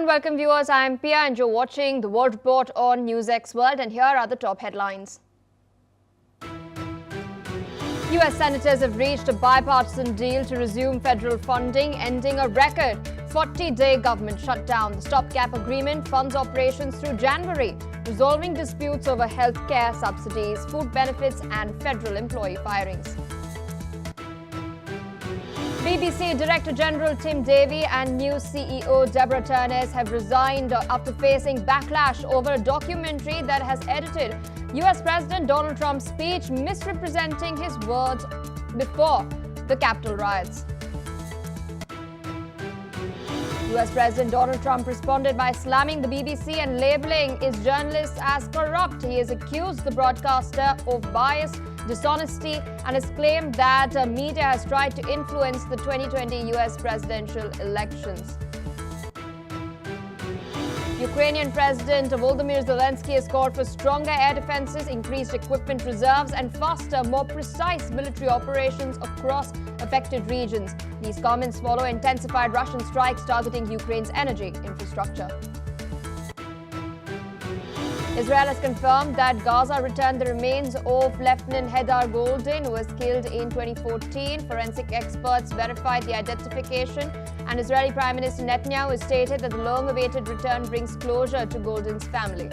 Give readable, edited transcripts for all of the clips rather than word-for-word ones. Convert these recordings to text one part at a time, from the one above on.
and welcome viewers. I am Pia and you're watching the World Report on NewsX World, and here are the top headlines. US senators have reached a bipartisan deal to resume federal funding, ending a record 40-day government shutdown. The stopgap agreement funds operations through January, resolving disputes over health care subsidies, food benefits and federal employee firings. BBC Director General Tim Davie and News CEO Deborah Turness have resigned after facing backlash over a documentary that has edited US President Donald Trump's speech, misrepresenting his words before the Capitol riots. US President Donald Trump responded by slamming the BBC and labeling its journalists as corrupt. He has accused the broadcaster of bias, dishonesty, and has claimed that media has tried to influence the 2020 US presidential elections. Ukrainian President Volodymyr Zelensky has called for stronger air defenses, increased equipment reserves, and faster, more precise military operations across affected regions. These comments follow intensified Russian strikes targeting Ukraine's energy infrastructure. Israel has confirmed that Gaza returned the remains of Lieutenant Hedar Golden, who was killed in 2014. Forensic experts verified the identification, and Israeli Prime Minister Netanyahu has stated that the long-awaited return brings closure to Golden's family.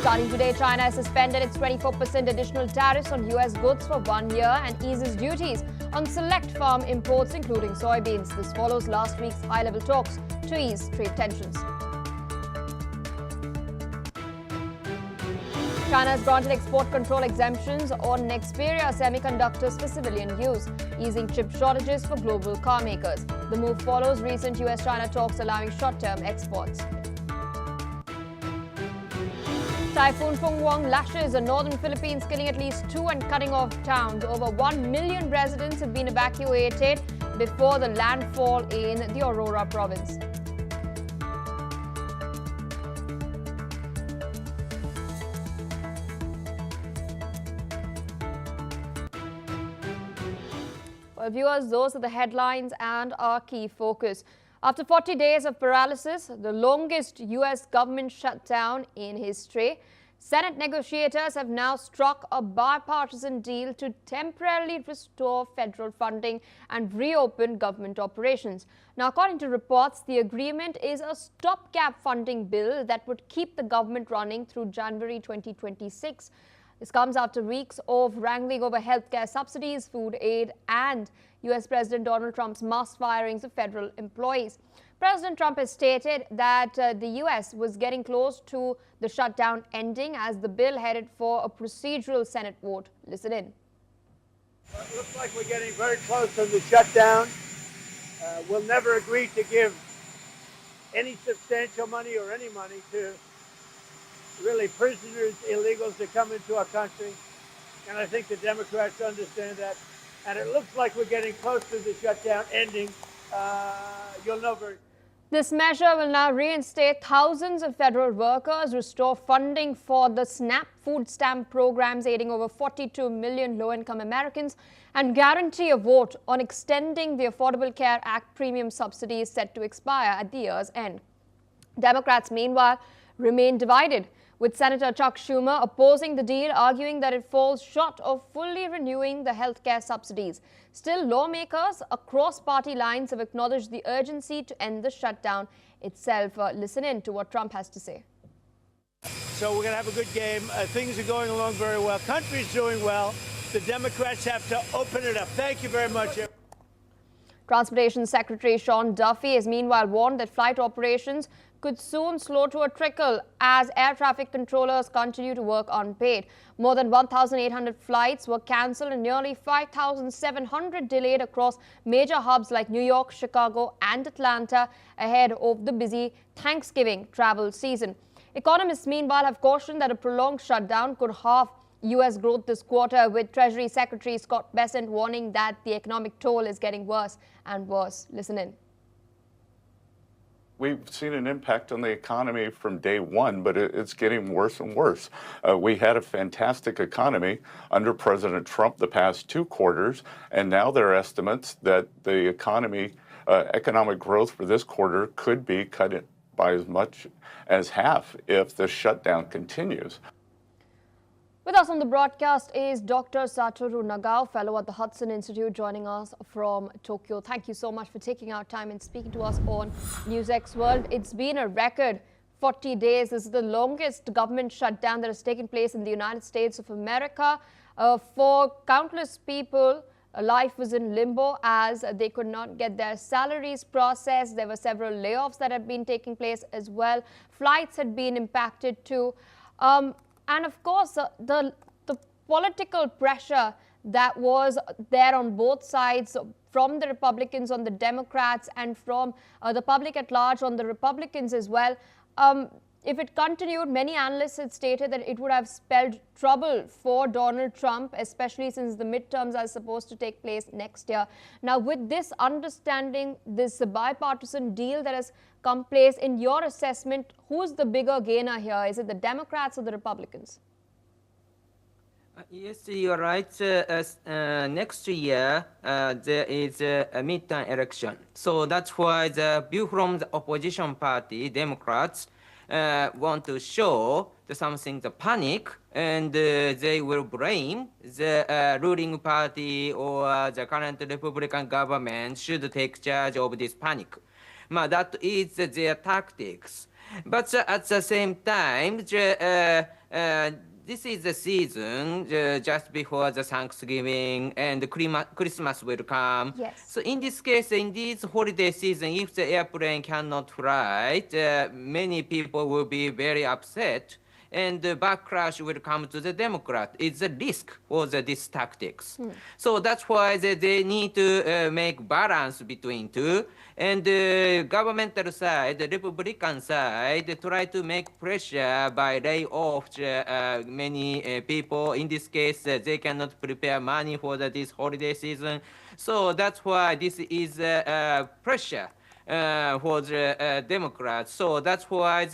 Starting today, China has suspended its 24% additional tariffs on US goods for 1 year and eases duties on select farm imports, including soybeans. This follows last week's high-level talks to ease trade tensions. China has granted export control exemptions on Nexperia semiconductors for civilian use, easing chip shortages for global car makers. The move follows recent US-China talks allowing short-term exports. Typhoon Fenghuang lashes the northern Philippines, killing at least 2 and cutting off towns. Over 1 million residents have been evacuated before the landfall in the Aurora province. Well, viewers, those are the headlines and our key focus. After 40 days of paralysis, the longest U.S. government shutdown in history, Senate negotiators have now struck a bipartisan deal to temporarily restore federal funding and reopen government operations. Now, according to reports, the agreement is a stopgap funding bill that would keep the government running through January 2026. This comes after weeks of wrangling over healthcare subsidies, food aid, and US President Donald Trump's mass firings of federal employees. President Trump has stated that the US was getting close to the shutdown ending as the bill headed for a procedural Senate vote. Listen in. Well, it looks like we're getting very close to the shutdown. We'll never agree to give any substantial money or any money to really prisoners, illegals that come into our country. And I think the Democrats understand that. And it looks like we're getting close to the shutdown ending. You'll know very. This measure will now reinstate thousands of federal workers, restore funding for the SNAP food stamp programs aiding over 42 million low-income Americans, and guarantee a vote on extending the Affordable Care Act premium subsidies set to expire at the year's end. Democrats, meanwhile, remain divided, with Senator Chuck Schumer opposing the deal, arguing that it falls short of fully renewing the healthcare subsidies. Still, lawmakers across party lines have acknowledged the urgency to end the shutdown itself. Listen in to what Trump has to say. So we're going to have a good game. Things are going along very well. Country's doing well. The Democrats have to open it up. Thank you very much. Transportation Secretary Sean Duffy has meanwhile warned that flight operations could soon slow to a trickle as air traffic controllers continue to work unpaid. More than 1,800 flights were cancelled and nearly 5,700 delayed across major hubs like New York, Chicago and Atlanta ahead of the busy Thanksgiving travel season. Economists, meanwhile, have cautioned that a prolonged shutdown could halve U.S. growth this quarter, with Treasury Secretary Scott Bessent warning that the economic toll is getting worse and worse. Listen in. We've seen an impact on the economy from day one, but it's getting worse and worse. We had a fantastic economy under President Trump the past 2 quarters, and now there are estimates that the economy Economic growth for this quarter could be cut by as much as half if the shutdown continues. With us on the broadcast is Dr. Satoru Nagao, fellow at the Hudson Institute, joining us from Tokyo. Thank you so much for taking our time and speaking to us on NewsX World. It's been a record 40 days. This is the longest government shutdown that has taken place in the United States of America. For countless people, life was in limbo as they could not get their salaries processed. There were several layoffs that had been taking place as well. Flights had been impacted too. And of course, the political pressure that was there on both sides, from the Republicans on the Democrats and from the public at large on the Republicans as well. If it continued, many analysts had stated that it would have spelled trouble for Donald Trump, especially since the midterms are supposed to take place next year. Now, with this understanding, this bipartisan deal that has come place, in your assessment, who's the bigger gainer here? Is it the Democrats or the Republicans? Yes, you're right. Next year, there is a midterm election. So that's why the view from the opposition party, Democrats, want to show the panic, and they will blame the ruling party or the current Republican government should take charge of this panic. That is their tactics. But at the same time, this is the season just before the Thanksgiving and Christmas will come. Yes. So in this case, in this holiday season, if the airplane cannot fly, many people will be very upset, and the backlash will come to the Democrat. It's a risk for these tactics. So that's why they need to make balance between two. And the governmental side, the Republican side, try to make pressure by lay off many people. In this case, they cannot prepare money for this holiday season. So that's why this is pressure for the Democrats. So that's why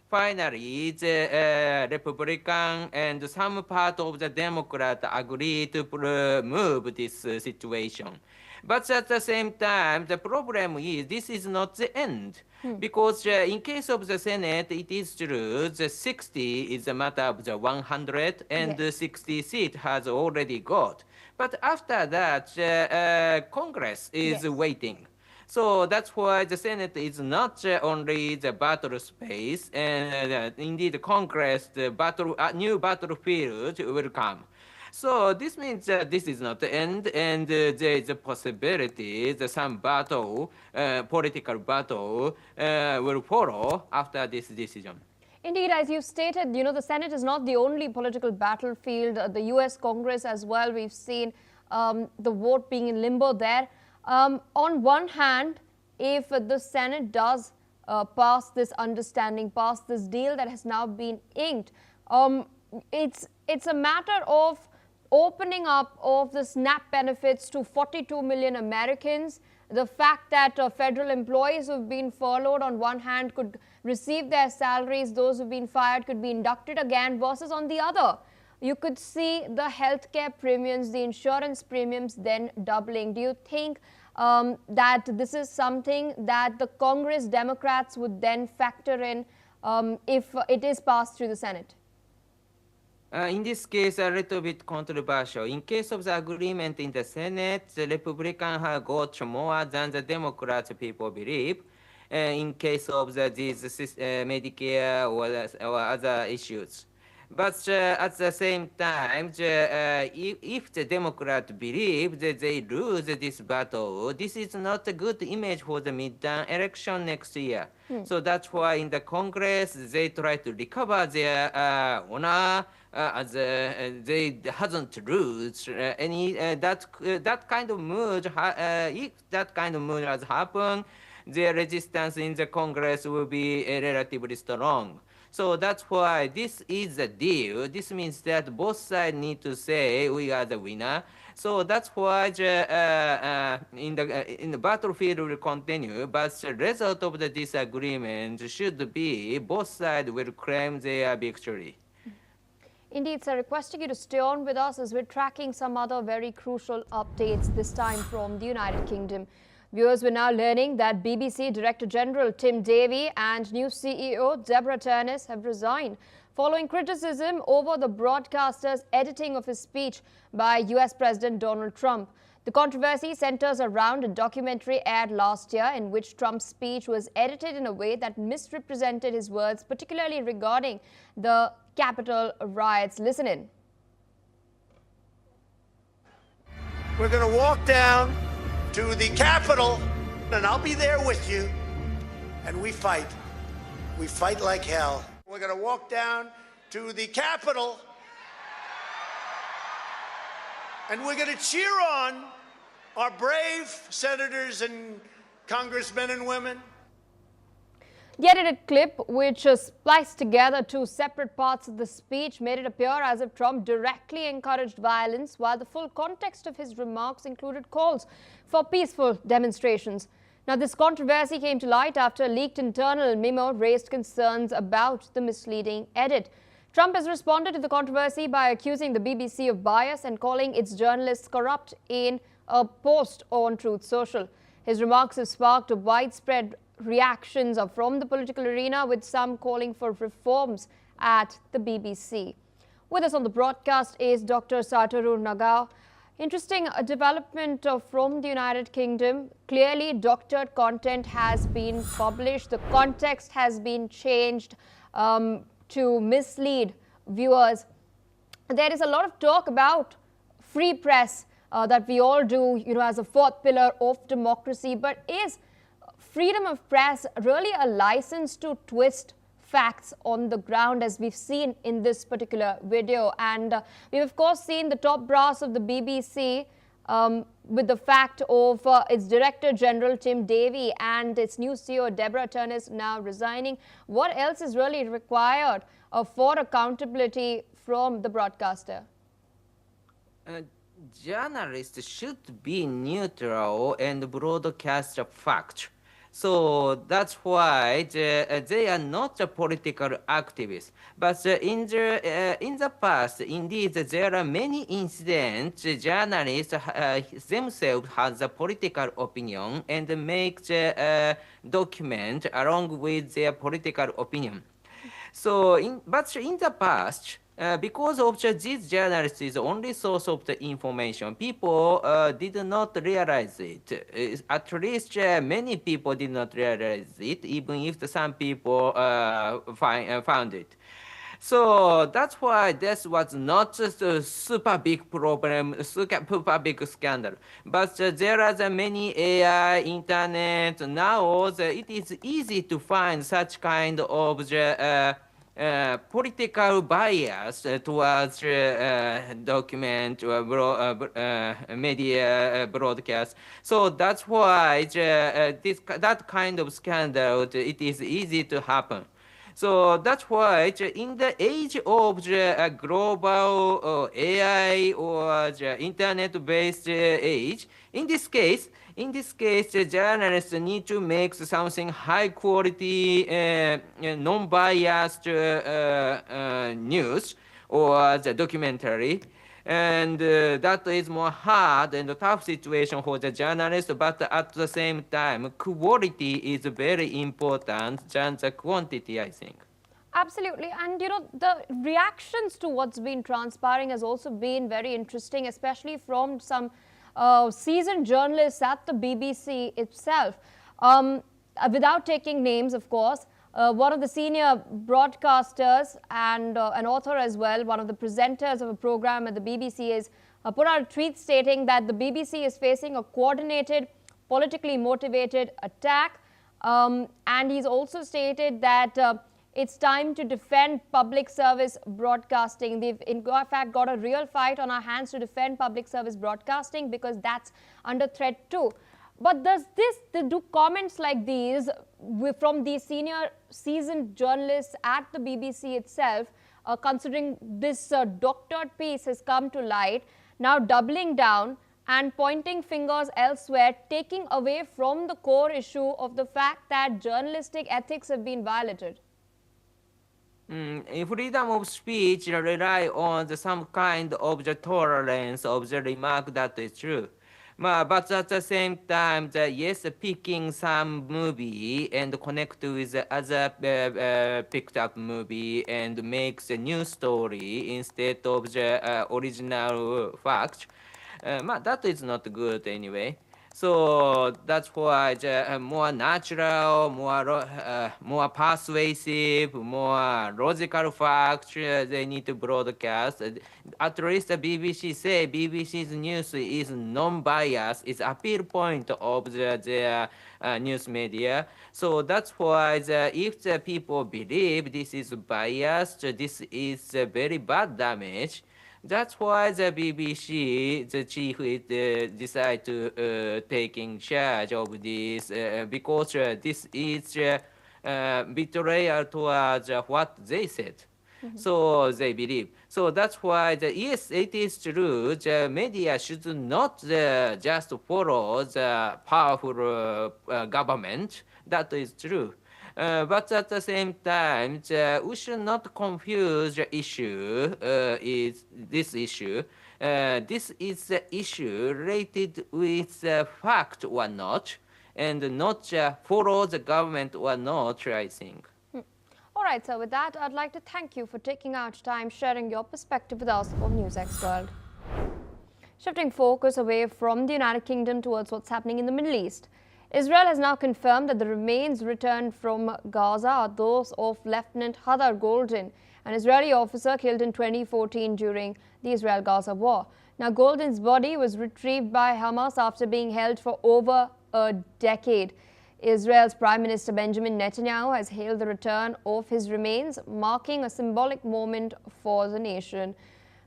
finally, the Republican and some part of the Democrat agree to move this situation. But at the same time, the problem is this is not the end. Because in case of the Senate, it is true, the 60 is a matter of the 100, and the 60 seat has already got. But after that, Congress is waiting. So that's why the Senate is not only the battle space, and indeed Congress, the new battlefield will come. So this means that this is not the end, and there is a possibility that some battle, political battle, will follow after this decision. Indeed, as you stated, the Senate is not the only political battlefield. The U.S. Congress as well, we've seen the vote being in limbo there. On one hand, if the Senate does pass this understanding, pass this deal that has now been inked, it's a matter of opening up of the SNAP benefits to 42 million Americans. The fact that federal employees who've been furloughed on one hand could receive their salaries, those who've been fired could be inducted again, versus on the other, you could see the healthcare premiums, the insurance premiums then doubling. Do you think that this is something that the Congress Democrats would then factor in if it is passed through the Senate? In this case, a little bit controversial. In case of the agreement in the Senate, the Republicans have got more than the Democrats people believe. In case of these Medicare or other issues. But at the same time, if the Democrats believe that they lose this battle, this is not a good image for the midterm election next year. So that's why in the Congress, they try to recover their honor, as they hasn't lose any that kind of mood. If that kind of mood has happened, their resistance in the Congress will be relatively strong. So that's why this is a deal. This means that both sides need to say we are the winner. So that's why in the battlefield will continue, but the result of the disagreement should be both sides will claim their victory. Indeed, sir. Requesting you to stay on with us as we're tracking some other very crucial updates, this time from the United Kingdom. Viewers were now learning that BBC Director General Tim Davie and new CEO Deborah Turness have resigned following criticism over the broadcaster's editing of his speech by US President Donald Trump. The controversy centers around a documentary aired last year in which Trump's speech was edited in a way that misrepresented his words, particularly regarding the Capitol riots. Listen in. We're going to walk down to the Capitol, and I'll be there with you, and we fight. We fight like hell. We're going to walk down to the Capitol, and we're going to cheer on our brave senators and congressmen and women. The edited clip, which spliced together two separate parts of the speech, made it appear as if Trump directly encouraged violence, while the full context of his remarks included calls for peaceful demonstrations. Now, this controversy came to light after a leaked internal memo raised concerns about the misleading edit. Trump has responded to the controversy by accusing the BBC of bias and calling its journalists corrupt in a post on Truth Social. His remarks have sparked widespread reactions from the political arena, with some calling for reforms at the BBC. With us on the broadcast is Dr. Satoru Nagao. Interesting development from the United Kingdom. Clearly, doctored content has been published. The context has been changed to mislead viewers. There is a lot of talk about free press that we all do, as a fourth pillar of democracy. But is freedom of press really a license to twist facts on the ground, as we've seen in this particular video? And we've of course seen the top brass of the BBC with the fact of its Director General Tim Davie and its new CEO Deborah Turness now resigning. What else is really required for accountability from the broadcaster? Journalists should be neutral and broadcast a fact. So that's why they are not a political activists. But in the past, indeed, there are many incidents. Journalists themselves have a political opinion and make the document along with their political opinion. So, but in the past, because of these journalists is the only source of the information, people did not realize it. At least many people did not realize it, even if some people found it. So that's why this was not just a super big problem, super big scandal. But there are many AI, internet. Now it is easy to find such kind of political bias towards document or media broadcast. So that's why that kind of scandal, it is easy to happen. So that's why in the age of the global AI or the internet-based age, in this case, the journalists need to make something high quality, non-biased news or the documentary. And that is more hard and tough situation for the journalist, but at the same time, quality is very important than the quantity, I think. Absolutely. And, the reactions to what's been transpiring has also been very interesting, especially from some seasoned journalists at the BBC itself. Without taking names, of course, one of the senior broadcasters and an author as well, one of the presenters of a program at the BBC, has put out a tweet stating that the BBC is facing a coordinated, politically motivated attack. And he's also stated that it's time to defend public service broadcasting. They've in fact got a real fight on our hands to defend public service broadcasting, because that's under threat too. But do comments like these from these senior seasoned journalists at the BBC itself, considering this doctored piece has come to light, now doubling down and pointing fingers elsewhere, taking away from the core issue of the fact that journalistic ethics have been violated? Freedom of speech rely on some kind of the tolerance of the remark. That is true. But at the same time, yes, picking some movie and connect with the other picked up movie and makes a new story instead of the original fact, that is not good anyway. So that's why the more natural, more persuasive, more logical facts they need to broadcast. At least the BBC say BBC's news is non-biased. It's appeal point of their news media. So that's why if the people believe this is biased, this is very bad damage. That's why the BBC, the chief, decide to taking charge of this because this is betrayal towards what they said. So they believe. So that's why, yes, it is true. The media should not just follow the powerful government. That is true. But at the same time, we should not confuse the issue. Is this issue? This is the issue related with the fact or not, and not follow the government or not, I think. All right, so with that, I'd like to thank you for taking out time sharing your perspective with us on NewsX World. Shifting focus away from the United Kingdom towards what's happening in the Middle East. Israel has now confirmed that the remains returned from Gaza are those of Lieutenant Hadar Golden, an Israeli officer killed in 2014 during the Israel-Gaza war. Now, Golden's body was retrieved by Hamas after being held for over a decade. Israel's Prime Minister Benjamin Netanyahu has hailed the return of his remains, marking a symbolic moment for the nation.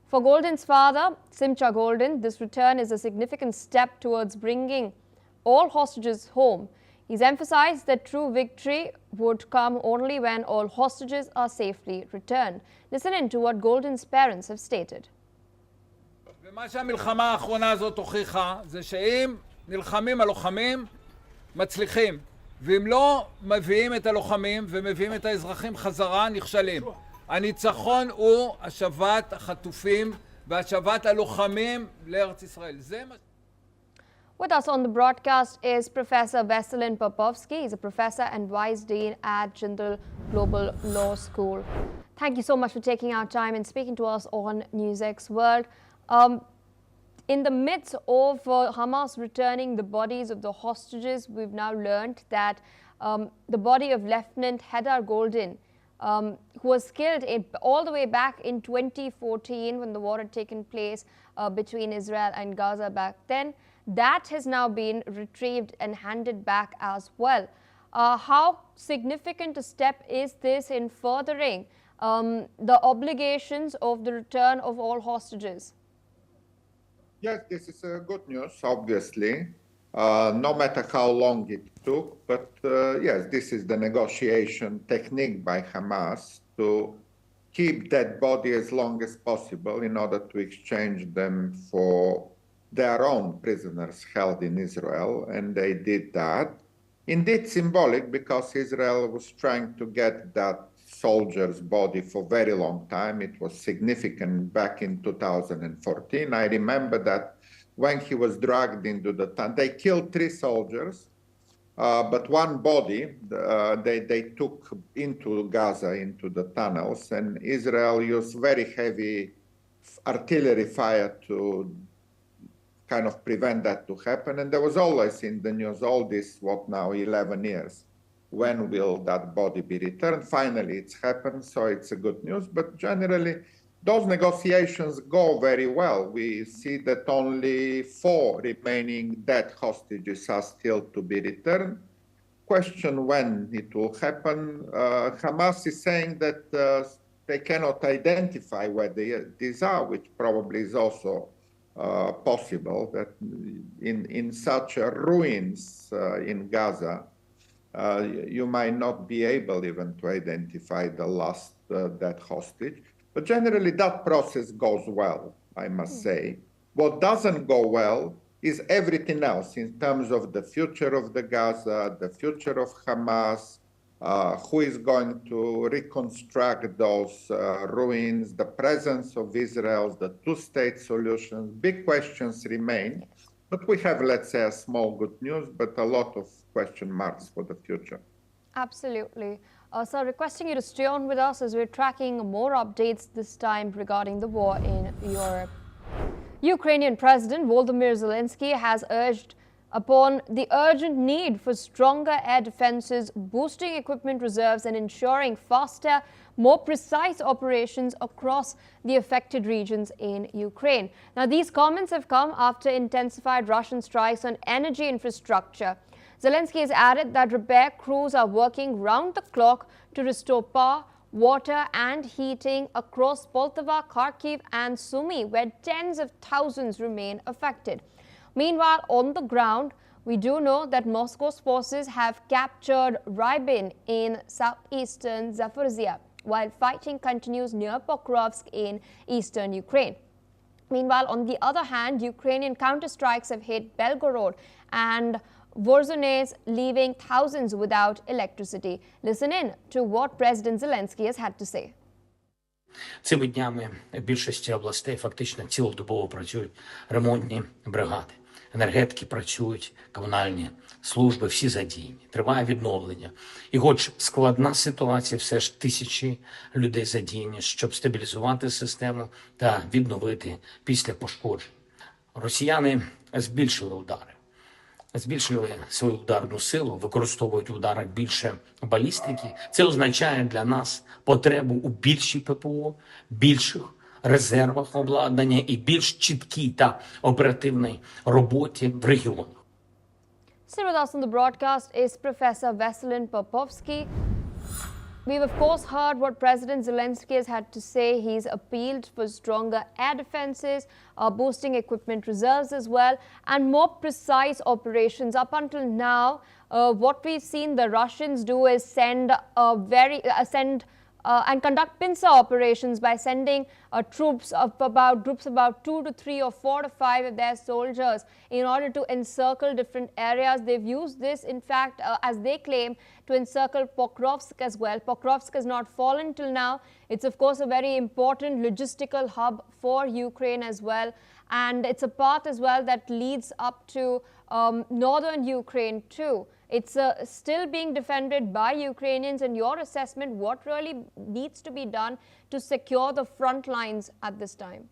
For Golden's father, Simcha Golden, this return is a significant step towards bringing all hostages home. He's emphasized that true victory would come only when all hostages are safely returned. Listen in to what Golden's parents have stated. ומה שהמלחמה האחרונה הזאת הוכיחה זה שאם נלחמים הלוחמים מצליחים, ואם לא מביאים את הלוחמים ומביאים את האזרחים חזרה נכשלים. הניצחון הוא השבת החטופים והשבת הלוחמים לארץ ישראל. זה מה... With us on the broadcast is Professor Veselin Popovsky. He's a professor and vice dean at Jindal Global Law School. Thank you so much for taking our time and speaking to us on NewsX World. In the midst of Hamas returning the bodies of the hostages, we've now learned that the body of Lieutenant Hadar Golden, who was killed all the way back in 2014 when the war had taken place between Israel and Gaza back then, that has now been retrieved and handed back as well. How significant a step is this in furthering the obligations of the return of all hostages? Yes, this is good news, obviously, no matter how long it took. But yes, this is the negotiation technique by Hamas to keep that body as long as possible in order to exchange them for their own prisoners held in Israel, and they did that. Indeed symbolic, because Israel was trying to get that soldier's body for a very long time. It was significant back in 2014. I remember that when he was dragged into the tunnel, they killed 3 soldiers, but one body they took into Gaza, into the tunnels, and Israel used very heavy artillery fire to kind of prevent that to happen. And there was always in the news all this, what now, 11 years, when will that body be returned? Finally, it's happened, so it's a good news. But generally, those negotiations go very well. We see that only 4 remaining dead hostages are still to be returned. Question when it will happen. Hamas is saying that they cannot identify where these are, which probably is also possible, that in such ruins in Gaza, you might not be able even to identify the last dead hostage. But generally that process goes well, I must say. What doesn't go well is everything else in terms of the future of the Gaza, the future of Hamas, who is going to reconstruct those ruins, the presence of Israel, the 2-state solution. Big questions remain. But we have, let's say, a small good news, but a lot of question marks for the future. Absolutely. So requesting you to stay on with us as we're tracking more updates this time regarding the war in Europe. Ukrainian President Volodymyr Zelensky has urged upon the urgent need for stronger air defenses, boosting equipment reserves and ensuring faster, more precise operations across the affected regions in Ukraine. Now, these comments have come after intensified Russian strikes on energy infrastructure. Zelensky has added that repair crews are working round the clock to restore power, water and heating across Poltava, Kharkiv and Sumy, where tens of thousands remain affected. Meanwhile, on the ground, we do know that Moscow's forces have captured Rybin in southeastern Zaporizhia, while fighting continues near Pokrovsk in eastern Ukraine. Meanwhile, on the other hand, Ukrainian counterstrikes have hit Belgorod and Voronezh, leaving thousands without electricity. Listen in to what President Zelensky has had to say. Цими днями в більшості областей фактично цілодобово працюють ремонтні бригади. Енергетики працюють, комунальні служби, всі задіяні. Триває відновлення. І хоч складна ситуація, все ж тисячі людей задіяні, щоб стабілізувати систему та відновити після пошкоджень. Росіяни збільшили удари. Збільшили свою ударну силу, використовують в ударах більше балістики. Це означає для нас потребу у більшій ППО, більших резервах обладнання і більш чіткій та оперативній роботі в регіонах. Still with us on the broadcast is Professor Veselin Popovsky. We've of course heard what President Zelensky has had to say. He's appealed for stronger air defenses, boosting equipment reserves as well, and more precise operations. Up until now, what we've seen the Russians do is send and conduct pincer operations by sending groups of about 2 to 3 or 4 to 5 of their soldiers in order to encircle different areas. They've used this, in fact, as they claim, to encircle Pokrovsk as well. Pokrovsk has not fallen till now. It's, of course, a very important logistical hub for Ukraine as well. And it's a path as well that leads up to northern Ukraine too. It's still being defended by Ukrainians. In your assessment, what really needs to be done to secure the front lines at this time?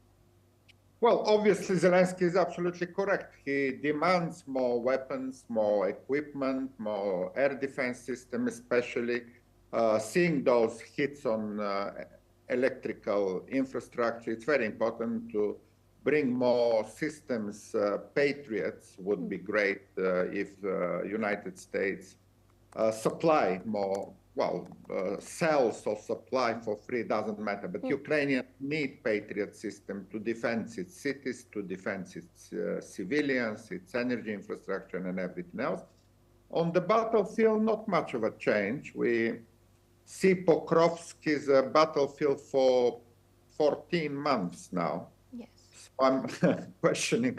Well, obviously, Zelensky is absolutely correct. He demands more weapons, more equipment, more air defense system, especially seeing those hits on electrical infrastructure. It's very important to bring more systems. Patriots would be great if the United States supply more, cells or supply for free, doesn't matter. But Ukrainians need Patriot system to defend its cities, to defend its civilians, its energy infrastructure and everything else. On the battlefield, not much of a change. We see Pokrovsk is a battlefield for 14 months now. Yes. So I'm questioning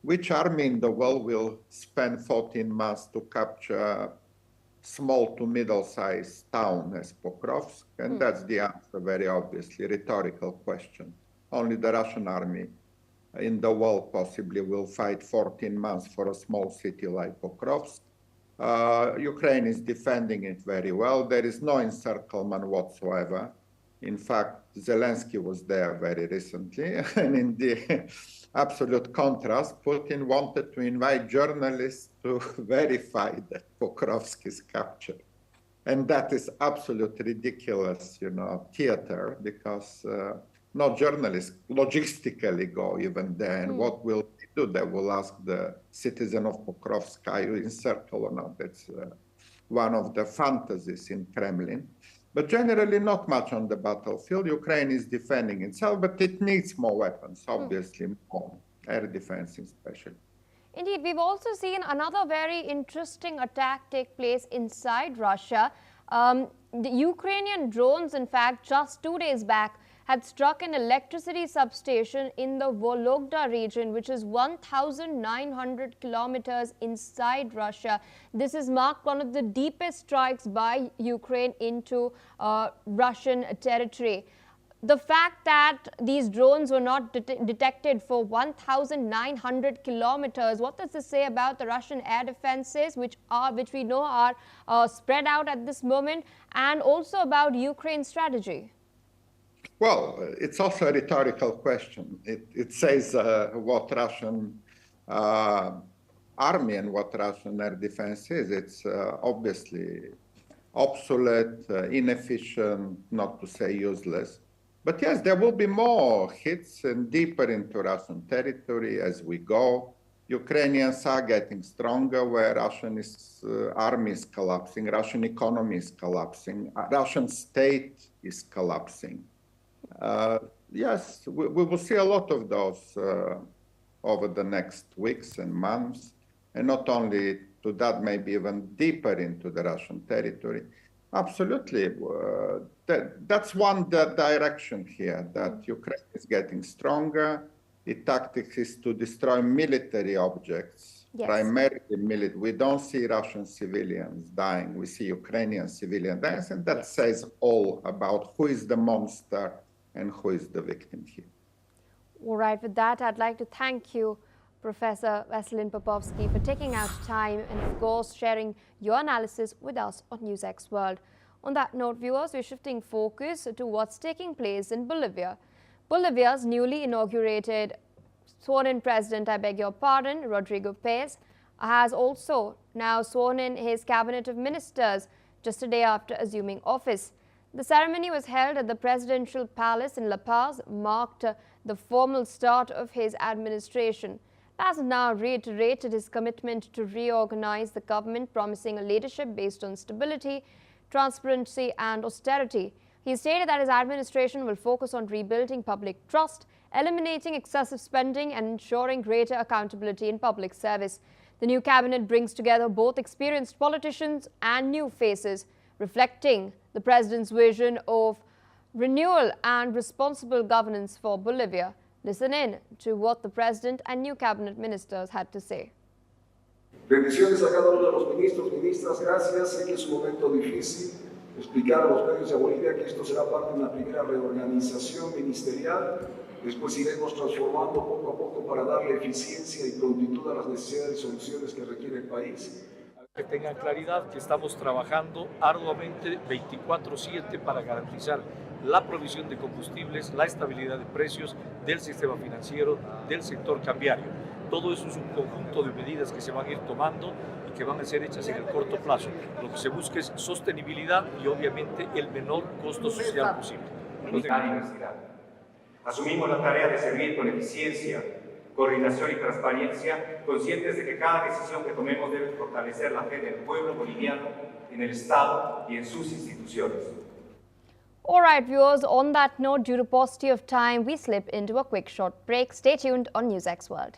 which army in the world will spend 14 months to capture small to middle-sized town as Pokrovsk, and that's the answer, very obviously, rhetorical question. Only the Russian army in the world possibly will fight 14 months for a small city like Pokrovsk. Ukraine is defending it very well. There is no encirclement whatsoever. In fact, Zelensky was there very recently, and in the absolute contrast, Putin wanted to invite journalists to verify that Pokrovsk is captured. And that is absolutely ridiculous, theater, because no journalists logistically go even there. And what will they do? They will ask the citizen of Pokrovsk, are you encircled or not? That's one of the fantasies in Kremlin. But generally, not much on the battlefield. Ukraine is defending itself, but it needs more weapons, obviously, more air defense especially. Indeed, we've also seen another very interesting attack take place inside Russia. The Ukrainian drones, in fact, just 2 days back, had struck an electricity substation in the Vologda region, which is 1,900 kilometers inside Russia. This has marked one of the deepest strikes by Ukraine into Russian territory. the fact that these drones were not detected for 1,900 kilometers, what does this say about the Russian air defenses, which we know are spread out at this moment, and also about Ukraine's strategy? Well, it's also a rhetorical question. It says what Russian army and what Russian air defense is. It's obviously obsolete, inefficient, not to say useless. But yes, there will be more hits and deeper into Russian territory as we go. Ukrainians are getting stronger where Russian army is collapsing, Russian economy is collapsing, Russian state is collapsing. Yes, we will see a lot of those over the next weeks and months, and not only to that, maybe even deeper into the Russian territory. Absolutely, that's one direction here, that Ukraine is getting stronger. The tactic is to destroy military objects, yes. Primarily military. We don't see Russian civilians dying, we see Ukrainian civilians dying, and that says all about who is the monster and who is the victim here. All right, with that, I'd like to thank you, Professor Vasilin Popovsky, for taking out time and, of course, sharing your analysis with us on NewsX World. On that note, viewers, we're shifting focus to what's taking place in Bolivia. Bolivia's newly inaugurated sworn-in president, Rodrigo Paz, has also now sworn in his cabinet of ministers just a day after assuming office. The ceremony was held at the presidential palace in La Paz, marked the formal start of his administration. Paz now reiterated his commitment to reorganize the government, promising a leadership based on stability, transparency and austerity. He stated that his administration will focus on rebuilding public trust, eliminating excessive spending and ensuring greater accountability in public service. The new cabinet brings together both experienced politicians and new faces, reflecting the president's vision of renewal and responsible governance for Bolivia. Listen in to what the president and new cabinet ministers had to say. Bendiciones a cada uno de los ministros, ministras, gracias. Sé que es un momento difícil explicar a los medios de Bolivia que esto será parte de una primera reorganización ministerial. Después iremos transformando poco a poco para darle eficiencia y prontitud a las necesidades y soluciones que requiere el país. Que tengan claridad que estamos trabajando arduamente 24/7 para garantizar la provisión de combustibles, la estabilidad de precios del sistema financiero, del sector cambiario. Todo eso es un conjunto de medidas que se van a ir tomando y que van a ser hechas en el corto plazo. Lo que se busca es sostenibilidad y obviamente el menor costo social posible. Asumimos la tarea de servir con eficiencia, coordinación y transparencia, conscientes de que cada decisión que tomemos debe fortalecer la fe del pueblo boliviano en el Estado y en sus instituciones. All right, viewers, on that note, due to paucity of time, we slip into a quick short break. Stay tuned on NewsX World.